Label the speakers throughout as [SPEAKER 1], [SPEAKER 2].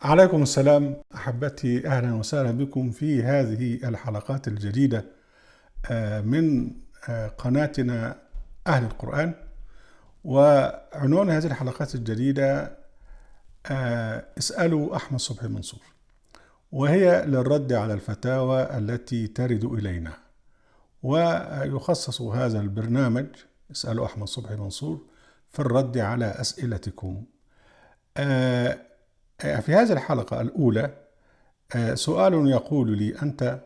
[SPEAKER 1] عليكم السلام أحبتي، أهلا وسهلا بكم في هذه الحلقات الجديدة من قناتنا أهل القرآن. وعنوان هذه الحلقات الجديدة اسألوا أحمد صبحي منصور، وهي للرد على الفتاوى التي ترد إلينا. ويخصص هذا البرنامج اسألوا أحمد صبحي منصور في الرد على أسئلتكم. في هذه الحلقة الأولى سؤال يقول لي: أنت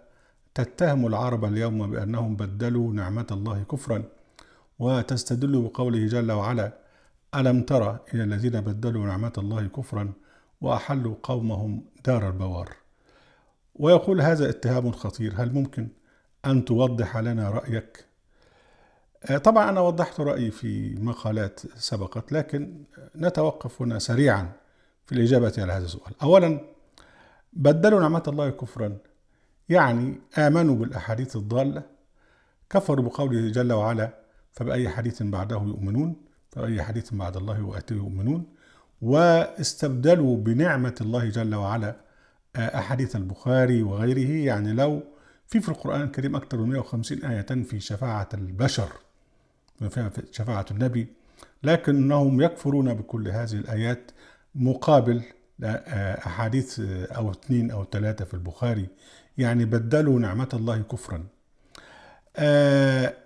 [SPEAKER 1] تتهم العرب اليوم بأنهم بدلوا نعمة الله كفرا، وتستدل بقوله جل وعلا: ألم ترى إلى الذين بدلوا نعمة الله كفرا وأحلوا قومهم دار البوار. ويقول هذا اتهام خطير، هل ممكن أن توضح لنا رأيك؟ طبعا أنا وضحت رأيي في مقالات سبقت، لكن نتوقف هنا سريعا في الإجابة على هذا السؤال. أولا، بدلوا نعمة الله كفرا يعني آمنوا بالأحاديث الضالة، كفروا بقوله جل وعلا: فبأي حديث بعده يؤمنون، فبأي حديث بعد الله وآته يؤمنون. واستبدلوا بنعمة الله جل وعلا أحاديث البخاري وغيره. يعني لو في القرآن الكريم أكثر من 150 آية في شفاعة البشر، في شفاعة النبي، لكنهم يكفرون بكل هذه الآيات مقابل أحاديث أو 2 أو 3 في البخاري. يعني بدلوا نعمة الله كفرا.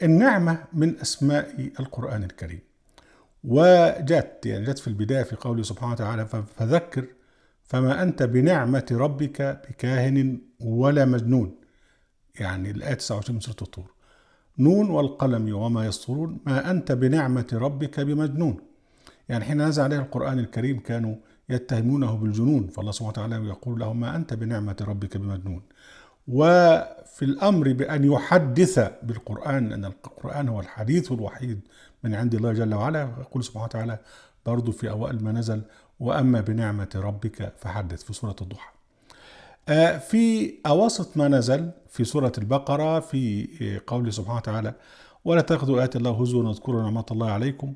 [SPEAKER 1] النعمة من أسماء القرآن الكريم، وجت جت في البداية في قوله سبحانه وتعالى: فذكر فما أنت بنعمة ربك بكاهن ولا مجنون. يعني الآية 29 من سورة الطور: نون والقلم وما يسطرون ما أنت بنعمة ربك بمجنون. يعني حين نزل عليه القرآن الكريم كانوا يتهمونه بالجنون، فالله سبحانه وتعالى يقول لهم: ما أنت بنعمة ربك بمجنون. وفي الأمر بأن يحدث بالقرآن، أن القرآن هو الحديث الوحيد من عند الله جل وعلا، يقول سبحانه وتعالى برضو في أوائل ما نزل: وأما بنعمة ربك فحدث، في سورة الضحى. في أواسط ما نزل في سورة البقرة في قوله سبحانه وتعالى: ولا تأخذوا آيات الله هزوا واذكروا نعمة الله عليكم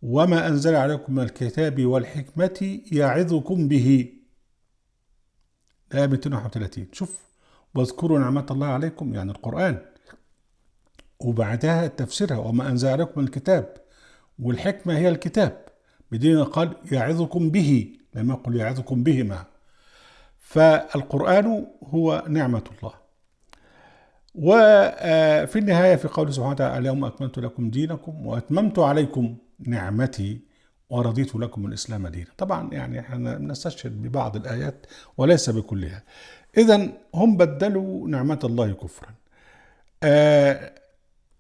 [SPEAKER 1] وما أنزل عليكم من الكتاب والحكمة يعظكم به. الآية 231. شوف، واذكروا نعمة الله عليكم يعني القرآن، وبعدها تفسيرها: وما أنزل عليكم من الكتاب، والحكمة هي الكتاب، بدين قال يعظكم به، لم يقل يعظكم بهما. فالقرآن هو نعمة الله. وفي النهاية في قوله سبحانه وتعالى: اليوم أكملت لكم دينكم وأتممت عليكم نعمتي ورضيت لكم الإسلام دينا. طبعا يعني احنا نستشهد ببعض الآيات وليس بكلها. إذن هم بدلوا نعمة الله كفرا.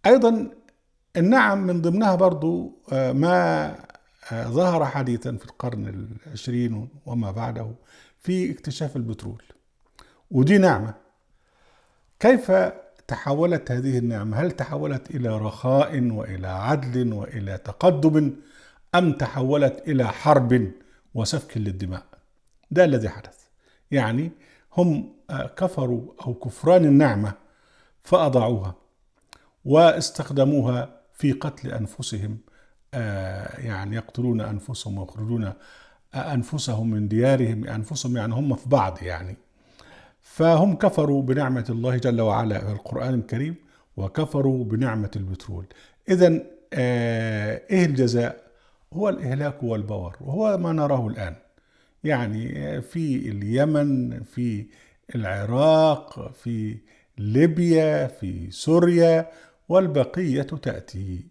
[SPEAKER 1] أيضا النعم من ضمنها برضو ما ظهر حديثا في القرن العشرين وما بعده في اكتشاف البترول، ودي نعمة. كيف تحولت هذه النعمة؟ هل تحولت إلى رخاء وإلى عدل وإلى تقدم، أم تحولت إلى حرب وسفك للدماء؟ ده الذي حدث. يعني هم كفروا أو كفران النعمة فأضاعوها واستخدموها في قتل أنفسهم. يعني يقتلون أنفسهم ويخرجون أنفسهم من ديارهم. أنفسهم يعني هم في بعض يعني. فهم كفروا بنعمة الله جل وعلا في القرآن الكريم، وكفروا بنعمة البترول. إذن إيه الجزاء؟ هو الإهلاك والبور، وهو ما نراه الآن. يعني في اليمن، في العراق، في ليبيا، في سوريا، والبقية تأتي.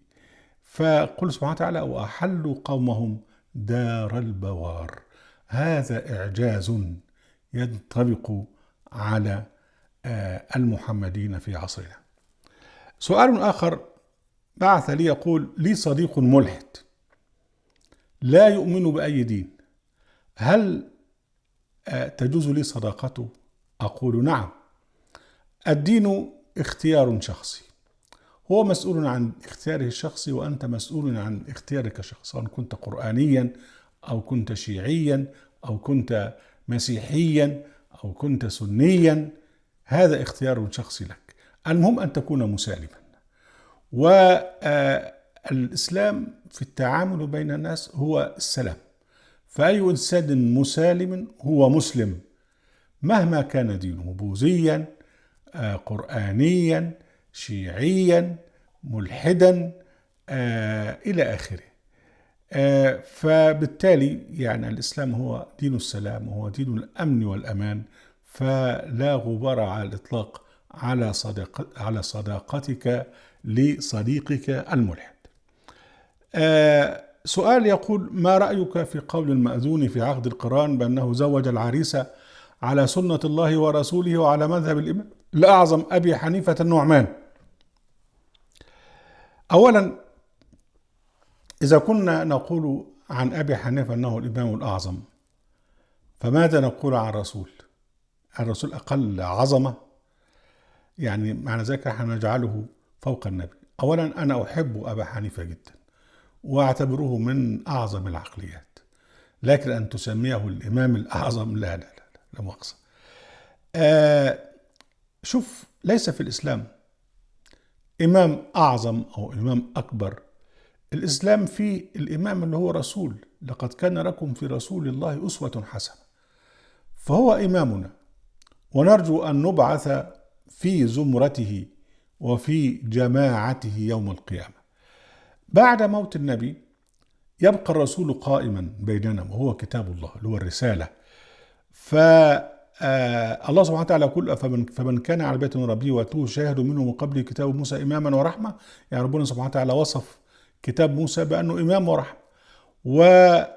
[SPEAKER 1] فقل سبحانه وتعالى: وأحلوا قومهم دار البوار. هذا إعجاز ينطبق على المحمدين في عصرنا. سؤال آخر بعث لي يقول: لي صديق ملحد لا يؤمن بأي دين، هل تجوز لي صداقته؟ أقول: نعم. الدين اختيار شخصي، هو مسؤول عن اختياره الشخصي، وأنت مسؤول عن اختيارك الشخصي، سواء كنت قرآنيا أو كنت شيعيا أو كنت مسيحيا أو كنت سنيا. هذا اختيار شخصي لك، المهم أن تكون مسالما. والإسلام في التعامل بين الناس هو السلام. فأي إنسان مسالم هو مسلم مهما كان دينه، بوذيا، قرآنيا، شيعيا، ملحدا، إلى آخره. فبالتالي يعني الإسلام هو دين السلام وهو دين الأمن والأمان، فلا غبار على الإطلاق على صداقتك لصديقك الملحد. سؤال يقول: ما رأيك في قول المأذون في عقد القران بأنه زوج العريس على سنة الله ورسوله وعلى مذهب الإمام الأعظم أبي حنيفة النعمان؟ أولا، إذا كنا نقول عن أبي حنيفة أنه الإمام الأعظم، فماذا نقول عن الرسول؟ الرسول أقل عظمة؟ يعني معنى ذلك نحن نجعله فوق النبي. أولا، أنا أحب أبا حنيفة جدا وأعتبره من أعظم العقليات، لكن أن تسميه الإمام الأعظم لا لا لا لا مؤاخذة. شوف، ليس في الإسلام إمام أعظم أو إمام أكبر. الإسلام فيه الإمام اللي هو رسول، لقد كان لكم في رسول الله أسوة حسنة، فهو إمامنا، ونرجو أن نبعث في زمرته وفي جماعته يوم القيامة. بعد موت النبي يبقى الرسول قائما بيننا، وهو كتاب الله اللي هو الرسالة. الله سبحانه وتعالى يقول: فمن كان على بيت من ربه واتوه شاهد منه من قبل كتاب موسى إماما ورحمة. يعني ربنا سبحانه وتعالى وصف كتاب موسى بأنه إمام ورحمة، والله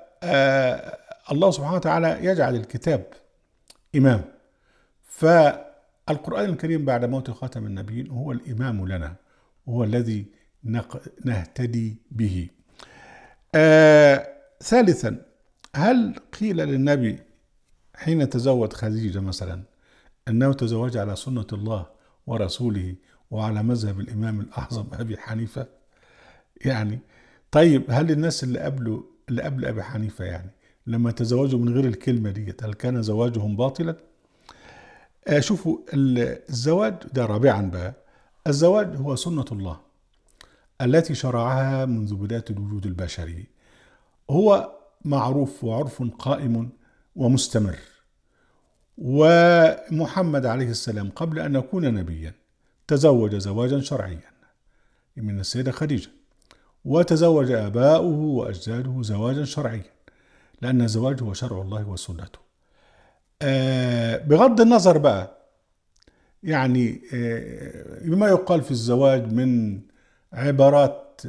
[SPEAKER 1] سبحانه وتعالى يجعل الكتاب إمام. فالقرآن الكريم بعد موت خاتم النبيين هو الإمام لنا، وهو الذي نهتدي به. ثالثا، هل قيل للنبي حين تزوج خديجة مثلا أنه تزوج على سنة الله ورسوله وعلى مذهب الإمام الأعظم أبي حنيفة؟ يعني طيب، هل الناس اللي قبل أبي حنيفة يعني لما تزوجوا من غير الكلمة دي هل كان زواجهم باطلا؟ شوفوا، الزواج ده رابعا بقى، الزواج هو سنة الله التي شرعها منذ بداية الوجود البشري، هو معروف وعرف قائم ومستمر. ومحمد عليه السلام قبل أن يكون نبيا تزوج زواجا شرعيا من السيدة خديجة، وتزوج آباؤه وأجداده زواجا شرعيا، لأن الزواج هو شرع الله وسنته. بغض النظر بقى يعني بما يقال في الزواج من عبارات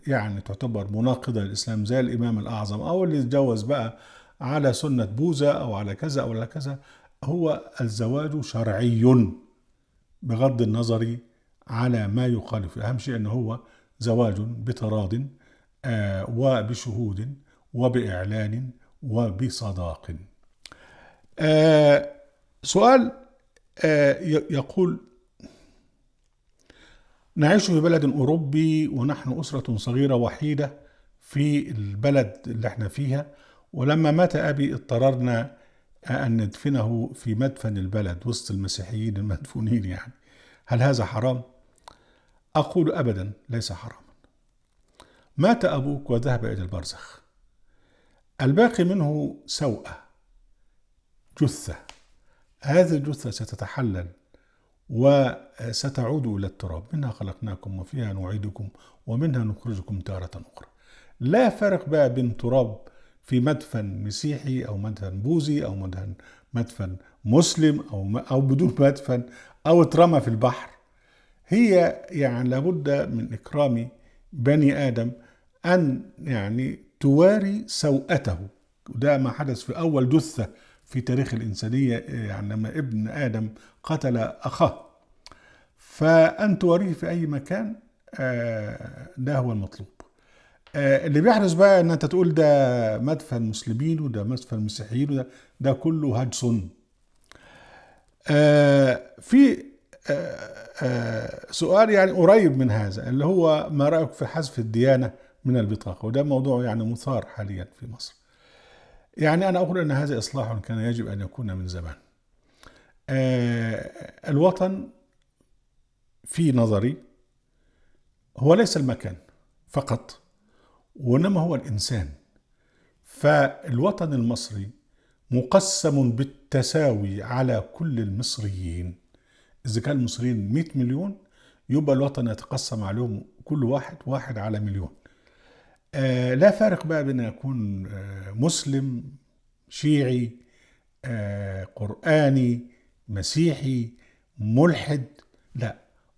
[SPEAKER 1] يعني تعتبر مناقضة للإسلام زي الإمام الأعظم، أو اللي يتجوز بقى على سنة بوذا أو على كذا أو على كذا، هو الزواج شرعي بغض النظر على ما يقال فيه. أهم شيء أنه هو زواج بتراض وبشهود وبإعلان وبصداق. سؤال يقول: نعيش في بلد أوروبي ونحن أسرة صغيرة وحيدة في البلد اللي احنا فيها، ولما مات أبي اضطررنا أن ندفنه في مدفن البلد وسط المسيحيين المدفونين. يعني هل هذا حرام؟ أقول أبدا ليس حراما. مات أبوك وذهب إلى البرزخ، الباقي منه سوءة، جثة، هذه الجثة ستتحلل وستعود إلى التراب، منها خلقناكم وفيها نعيدكم ومنها نخرجكم تارة أخرى. لا فرق بقى بين تراب في مدفن مسيحي أو مدفن بوذي أو مدفن مسلم أو بدون مدفن أو اترمى في البحر. هي يعني لابد من إكرام بني آدم أن يعني تواري سوءته، وده ما حدث في أول جثة في تاريخ الإنسانية، يعني لما ابن آدم قتل أخاه، فأن تواريه في أي مكان ده هو المطلوب. اللي بيحدث بقى أن أنت تقول ده مدفن مسلمين وده مدفن مسيحيين ده كله هجص. في سؤال يعني قريب من هذا، اللي هو: ما رأيك في حذف الديانة من البطاقة؟ وده موضوع يعني مثار حاليا في مصر. يعني أنا أقول أن هذا إصلاح كان يجب أن يكون من زمان. الوطن في نظري هو ليس المكان فقط، وإنما هو الإنسان. فالوطن المصري مقسم بالتساوي على كل المصريين. إذا كان المصريين 100 مليون، يبقى الوطن يتقسم عليهم كل واحد واحد على مليون. لا فارق بقى بين يكون مسلم، شيعي، قرآني، مسيحي، ملحد. لا،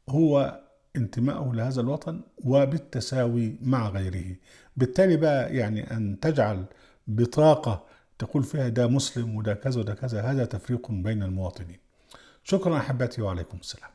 [SPEAKER 1] هو انتمائه لهذا الوطن وبالتساوي مع غيره. بالتالي بقى يعني أن تجعل بطاقة تقول فيها ده مسلم وده كذا وده كذا، هذا تفريق بين المواطنين. شكرا أحبتي، وعليكم السلام.